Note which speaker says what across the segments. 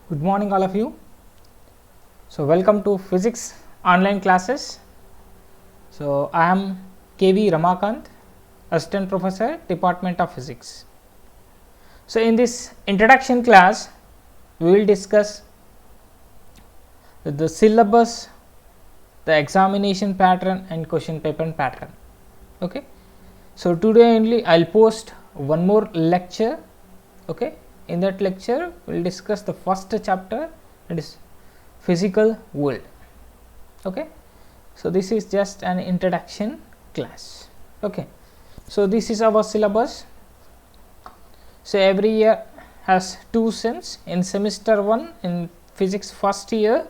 Speaker 1: Good morning all of you. So welcome to physics online classes. So I am KV Ramakant, assistant professor, Department of Physics. So in this introduction class we will discuss the syllabus, the examination pattern and question paper pattern. Okay. So today only I will post one more lecture. Okay. In that lecture we will discuss the first chapter, that is physical world. Okay. So this is just an introduction class. Okay. So this is our syllabus. So every year has two sems. In semester 1 in physics first year,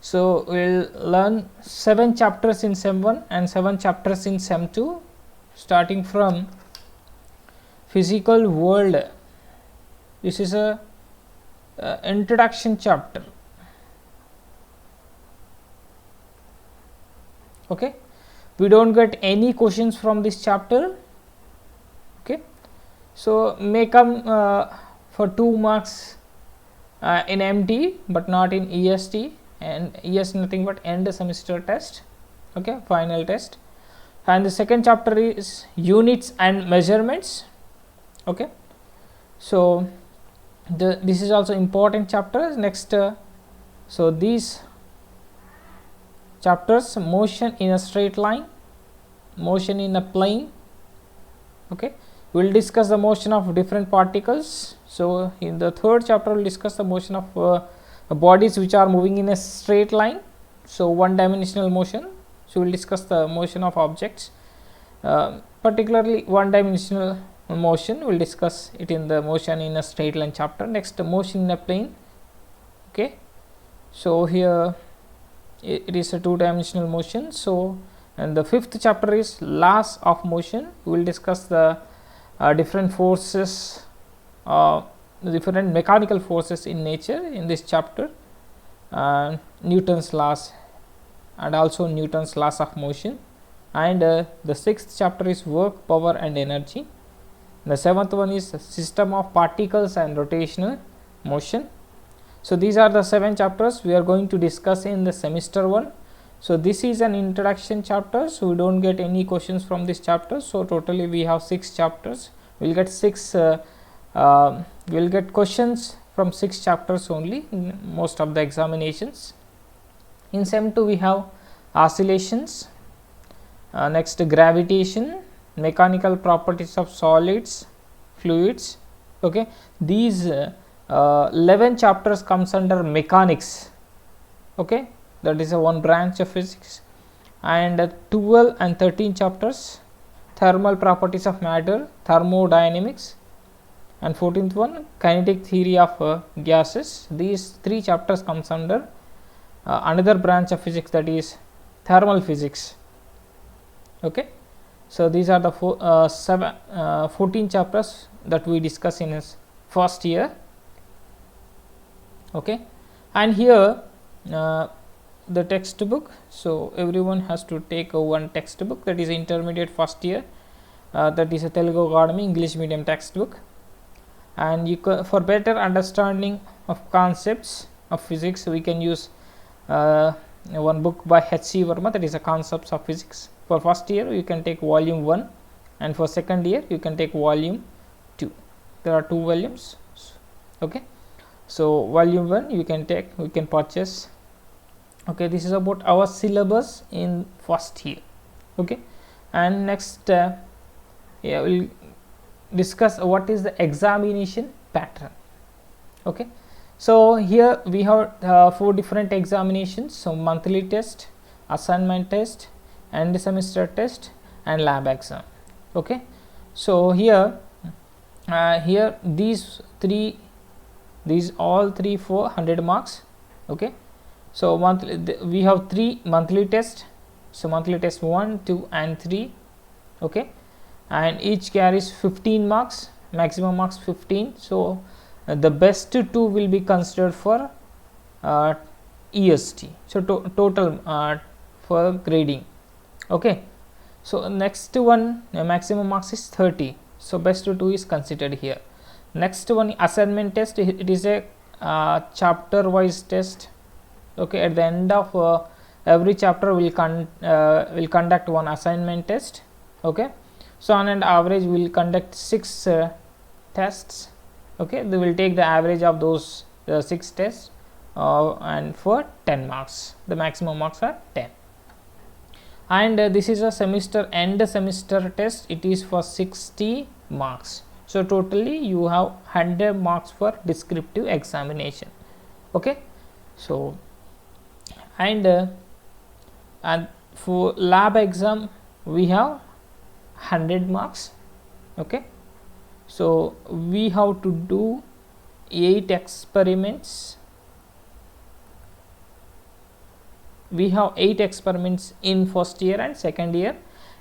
Speaker 1: so we will learn 7 chapters in sem 1 and 7 chapters in sem 2, starting from physical world. This is a introduction chapter. Okay, we don't get any questions from this chapter. Okay, so may come for 2 marks in MT but not in EST, and ES nothing but end semester test. Okay, final test. And the second chapter is units and measurements. Okay, so this is also important chapter. Next so these chapters: motion in a straight line, motion in a plane. Okay, we will discuss the motion of different particles. So in the third chapter we will discuss the motion of bodies which are moving in a straight line, so one dimensional motion. So we will discuss the motion of objects, particularly one dimensional motion. We will discuss it in the motion in a straight line chapter. Next, motion in a plane. Okay, so here it is a 2-dimensional motion. So and the fifth chapter is laws of motion. We will discuss the different forces, different mechanical forces in nature in this chapter, Newton's laws and also Newton's laws of motion. And the sixth chapter is work, power and energy. The seventh one is system of particles and rotational motion. So these are the 7 chapters we are going to discuss in the semester 1. So this is an introduction chapter, so we don't get any questions from this chapter. So totally we have 6 chapters. We'll get 6 we'll get questions from 6 chapters only in most of the examinations. In sem 2 we have oscillations, next gravitation, mechanical properties of solids, fluids. Okay, these 11 chapters comes under mechanics. Okay, that is a one branch of physics. And 12 and 13 chapters, thermal properties of matter, thermodynamics. And 14th one, kinetic theory of gases. These 3 chapters comes under another branch of physics, that is thermal physics. Okay, so these are the 14 chapters that we discuss in his first year. Okay, and here the textbook. So everyone has to take one textbook, that is intermediate first year, that is a Telugu Academy English medium textbook. And you for better understanding of concepts of physics, we can use one book by H.C. Verma, that is a Concepts of Physics. For first year you can take volume 1, and for second year you can take volume 2. There are 2 volumes. Okay, so volume 1 you can take, we can purchase. Okay, this is about our syllabus in first year. Okay, and next we'll discuss what is the examination pattern. Okay, so here we have 4 different examinations. So monthly test, assignment test, end semester test and lab exam. Okay, so here these all 3 for 100 marks. Okay, so monthly we have 3 monthly tests. So monthly test 1, 2 and 3. Okay, and each carries 15 marks, maximum marks 15. So the best 2 will be considered for EST. So total for grading. Okay, so next one, maximum marks is 30. So best 2 is considered here. Next one, assignment test. It is a chapter wise test. Okay, at the end of every chapter will conduct one assignment test. Okay, so on an average we will conduct 6 tests. Okay, they will take the average of those 6 tests and for 10 marks, the maximum marks are 10. And this is a semester end semester test, it is for 60 marks. So totally you have 100 marks for descriptive examination. Okay, so and for lab exam we have 100 marks. Okay, so we have to do 8 experiments. We have 8 experiments in first year and second year.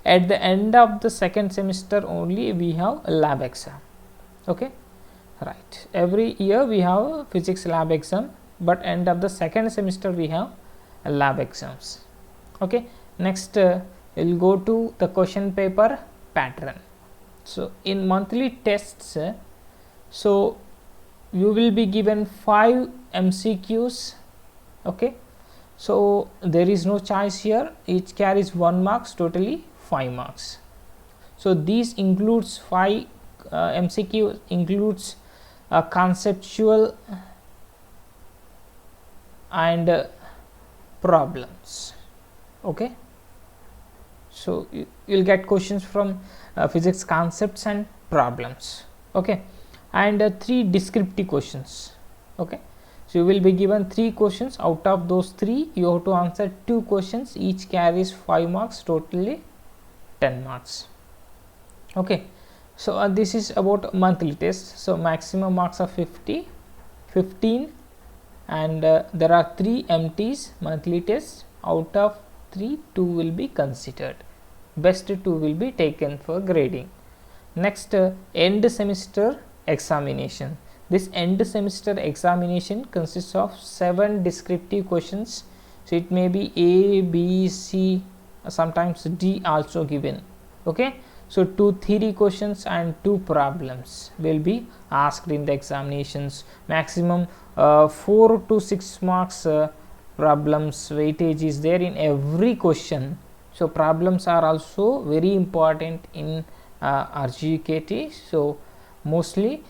Speaker 1: At the end of the second semester only we have a lab exam. Okay, right, every year we have a physics lab exam, but end of the second semester we have a lab exams. Okay, next we'll go to the question paper pattern. So in monthly tests, so you will be given 5 MCQs. Okay, so there is no choice here, each carries 1 marks, totally 5 marks. So these includes 5 MCQ includes conceptual and problems. Okay, so you will get questions from physics concepts and problems. Okay, and 3 descriptive questions. Okay, so you will be given 3 questions, out of those 3 you have to answer 2 questions, each carries 5 marks, totally 10 marks. Okay, so this is about monthly test. So maximum marks are 15, and there are 3 MTs monthly tests, out of 3 2 will be considered, best 2 will be taken for grading. Next end semester examination. This end semester examination consists of 7 descriptive questions. So it may be A, B, C, sometimes D also given. Okay, so 2 theory questions and 2 problems will be asked in the examinations. Maximum 4 to 6 marks problems weightage is there in every question. So problems are also very important in RGKT. So mostly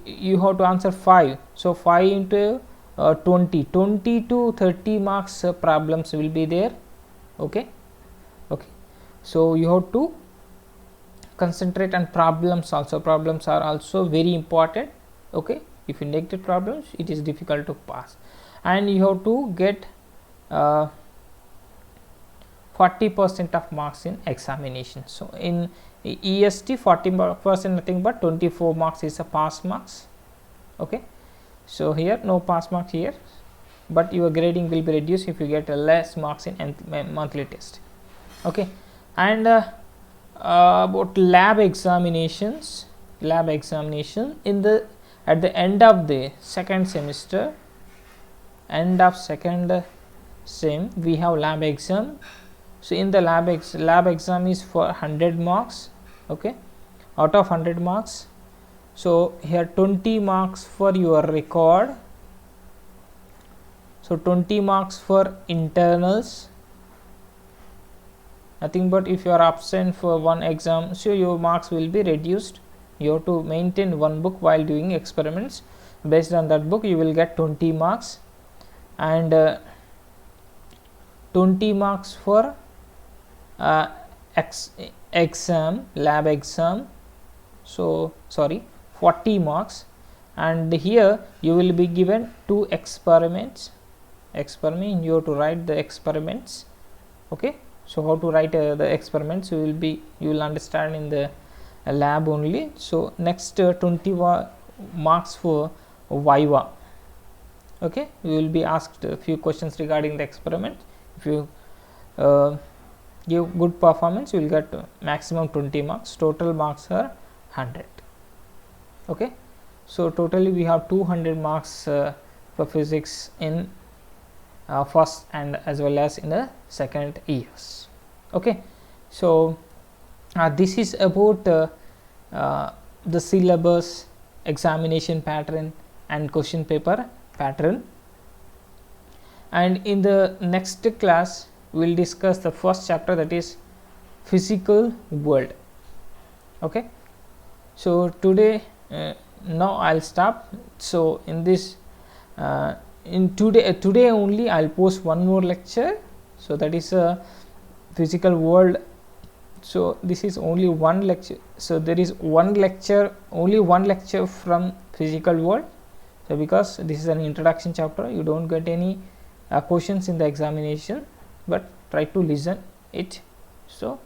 Speaker 1: you have to answer 5. So 5 into 20 to 30 marks problems will be there. Okay, so you have to concentrate on problems also. Problems are also very important. Okay, if you negate problems it is difficult to pass, and you have to get 40% of marks in examination. So in EST 40% nothing but 24 marks is a pass marks. Okay, so here no pass marks here, but your grading will be reduced if you get less marks in monthly test. Okay, and about lab examinations. Lab examination in the at the end of the second semester, end of second sem we have lab exam. So in the lab exam is for 100 marks. Okay, out of 100 marks, so here 20 marks for your record, so 20 marks for internals, nothing but if you are absent for one exam, so your marks will be reduced. You have to maintain one book while doing experiments. Based on that book you will get 20 marks, and 20 marks for exam, lab exam. So sorry, 40 marks, and here you will be given 2 experiments. You have to write the experiments. Okay, so how to write the experiments you will understand in the lab only. So next 20 marks for viva. Okay, you will be asked a few questions regarding the experiment. If you give good performance you will get maximum 20 marks. Total marks are 100. Okay, so totally we have 200 marks for physics in first and as well as in the second years. Okay, so this is about the syllabus, examination pattern, and question paper pattern. And in the next class we will discuss the first chapter, that is physical world. Okay, so today now I'll stop. So in this in today only I'll post one more lecture, so that is a physical world. So this is only one lecture, so there is one lecture, only one lecture from physical world. So because this is an introduction chapter, you don't get any questions in the examination, but try to listen it. So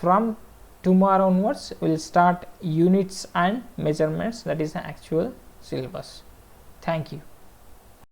Speaker 1: from tomorrow onwards we will start units and measurements, that is the actual syllabus. Thank you.